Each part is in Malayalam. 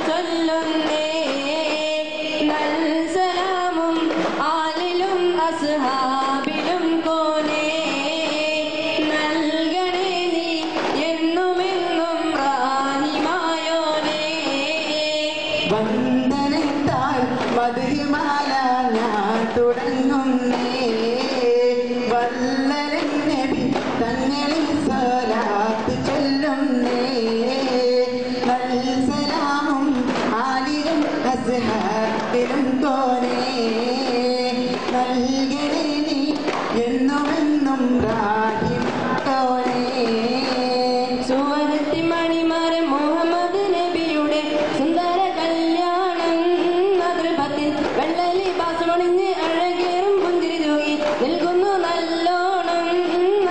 ചൊല്ലുന്നേ നൽസലാമും ആലിലും അസ്ഹാബിലും കോനേ നൽകണേ നീ എന്നുമെന്നും റാഹിമായോനേ വന്ദനത്താൽ മധുമാല ഞാൻ തുടങ്ങുന്നേ വല്ലരൻ നബി തങ്ങളിൽ സ്വലാത്ത് ചൊല്ലുന്നേ നൽസലാമും ആലിലും അസ്ഹാബിലും കോനേ നൽകണേ നീ എന്നുമെന്നും റാഹിമായോനേ സുവർത്തി മണിമാരൻ മുഹമ്മദ് നബിയുടെ സുന്ദര കല്യാണം നഗരത്തിൽ വെള്ളലി ബാസമണിഞ്ഞ് അഴകേറും പുഞ്ചിരി തൂകി നിൽക്കുന്നു നല്ലോണം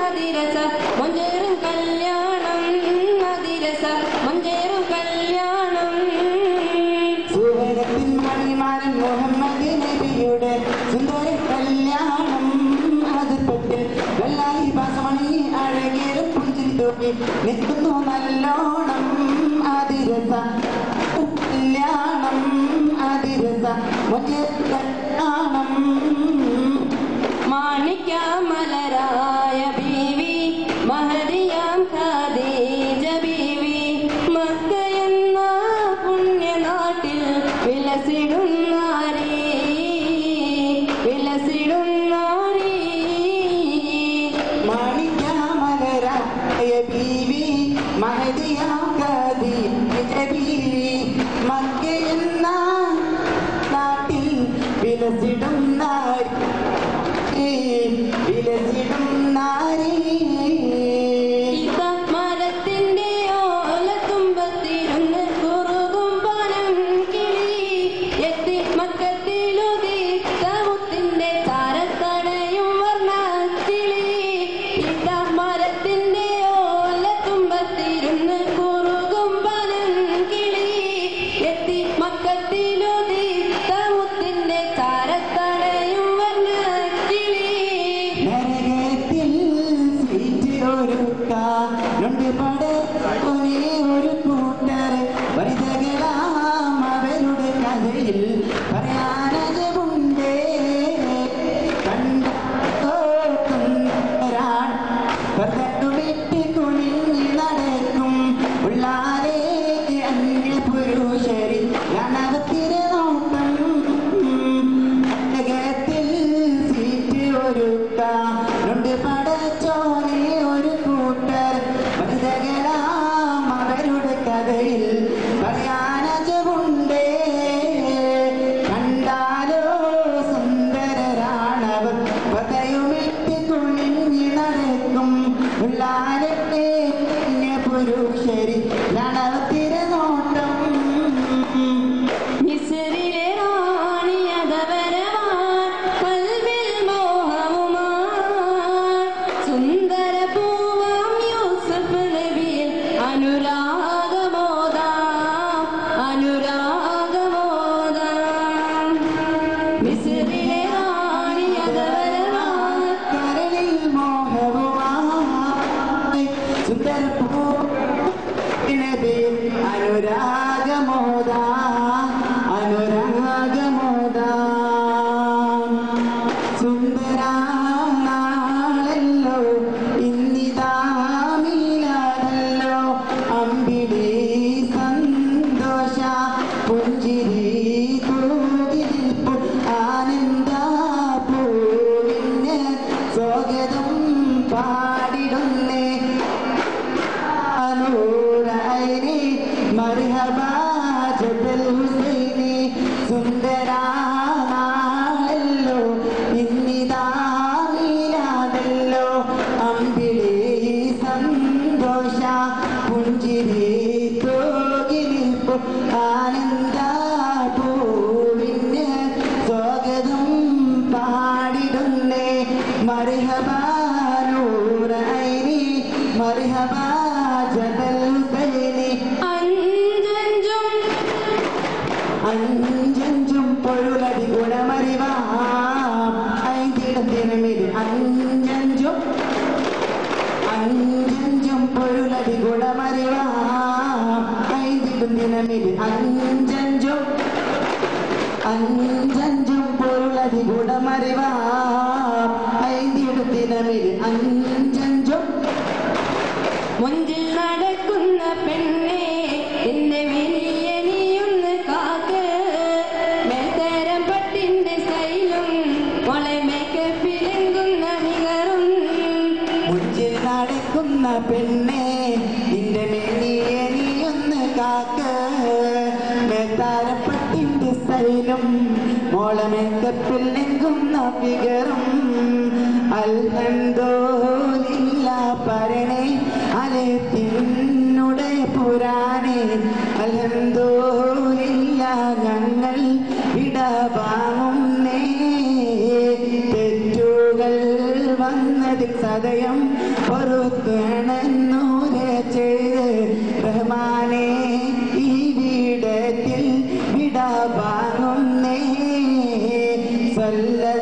അതിരസ മൊഞ്ചേറും കല്യാണം അതിരസ മൊഞ്ചേറും കല്യാണം സുവർത്തിൻ മണിമാരൻ മുഹമ്മദ് നബിയുടെ സുന്ദര കല്യാണം അതിർപ്പത്തിൽ വെള്ളായി ബാസമണിഞ്ഞ് അഴകേറും പുഞ്ചിരി തൂകി നിൽക്കുന്നു നല്ലോണം അതിരസ കല്യാണം അതിരസ കല്യാണം മാണിക്യമലരായ ബീവി മഹദിയാം ഖദീജ ബീവി മക്കയെന്ന പുണ്യനാട്ടിൽ വിലസിടും നാരി വിലസിടും നാരി മാണിക്യമലരായ ബീവി മഹദിയാം ഖദീജ ബീവി മക്കയെന്ന നാട്ടിൽ വിലസിടും നാരി വിലസിടും നാരി മരത്തിന്റെ ഓലത്തുമ്പത്തിരുന്ന് കുറുകും പനം കിളി എത്തി മക്കത്തിലുദിത്ത മുത്തിന്റെ താരത്തടയും വർണ്ണക്കിളി മരത്തിന്റെ ഓലത്തുമ്പത്തിരുന്ന് കുറുകും പനം കിളി എത്തി മക്കത്തിലുദിത്ത മുത്തിന്റെ താരത്തടയും വർണ്ണക്കിളി നരകത്തിൽ സീറ്റ് ഒരുക്കാനുണ്ട് പടക്കൊനെ ഒരു കൂട്ടർ വനിതകളാം അവരുടെ കഥയിൽ പറയാനജമുണ്ടേ കണ്ടോരാൻ പതട്ടുവിട്ട് കുനിഞ്ഞ് നടക്കും ഉള്ളാരേക്ക് അന്യ പുരുഷരിൽ രണവത്തിരെ നോട്ടം നരകത്തിൽ സീറ്റ് ഒരുക്കാനുണ്ട് പടച്ചോനെ ഒരു കൂട്ടർ വനിതകളാം അവരുടെ കഥയിൽ പറയാനജമുണ്ടേ കണ്ടാലോ സുന്ദരരാണവർ പതയുമിട്ട് കുനിഞ്ഞ് നടക്കും ഉള്ളാരത്തെ പുരുഷരി രണവത്തിരെ നോട്ടം മിസ്രിലെ റാണിയതവരവാൻ കൽവിൽ മോഹവുമായി സുന്ദര പൂവാം യൂസഫ് നബിയിൽ അനുരാഗമോദാം അനുരാഗമോദാം മിസ്രിലെ റാണിയതവരവാൻ കരളിൽ മോഹവുമായി സുന്ദരപ്പൂ അനുരാഗമോദ അനുരാഗമോദ സുന്ദരാളല്ലോ ഇന്നിതാ മീലാദല്ലോ അമ്പിളി സന്തോഷ പുഞ്ചിരി തൂകിരിപ്പോൾ ആനന്ദ പൂവിന് സ്വാഗതം പാടിടുന്നേ മർഹബാ ജബൽ ഹുസൈനി സുന്ദരാളല്ലോ ഇന്നിതാ മീലാദല്ലോ അമ്പിളി സന്തോഷ പുഞ്ചിരി തൂകിരിപ്പോൾ ആനന്ദ പൂവിന് സ്വാഗതം പാടിടുന്നേ മർഹബാ നൂറൈനി മർഹബാ ജബൽ ഹുസൈനി അഞ്ചഞ്ചും പൊരുളതി ഗുണമറിവാം ഐതിടത്തിനുമിത് അഞ്ചഞ്ചും പൊരുളതി ഗുണമറിവാം ഐതിടും ദിന ദിനമിൽ അഞ്ചഞ്ചും പൊരുളതി ഗുണമറിവാ ഐന്തിയുടെ ദിനമിൽ അഞ്ചഞ്ചും മുഞ്ചിൽ നടക്കുന്ന പെണ്ണെ എന്റെ വിളിയെ നീയൊന്ന് കാക്ക് മേൽത്തരം പട്ടിന്റെ സ്റ്റൈലും മോളെ മേക്കപ്പിലെങ്കുന്ന നികറും മുഞ്ചിൽ നടക്കുന്ന പെണ്ണെ നിന്റെ മെലിയെ നീയൊന്ന് കാക്ക് മേൽത്തരപ്പട്ടിന്റെ സ്റ്റൈലും മോളെ മേക്കപ്പിലെങ്കുന്ന ഫിഗറും അൽഹംദുലില്ലാ പറയണേ അലത്തിനുടെ പുരാണേ അൽഹംദുലില്ലാ ഞങ്ങൾ വിടവാങ്ങുന്നേ തെറ്റുകൾ വന്നതിൽ സദയം പൊറുക്കണമെന്നൂരെ ചെയ്ത് റഹ്മാനേ ഈ വീടത്തിൽ വിടവാങ്ങുന്നേ സല്ലല്ലാഹു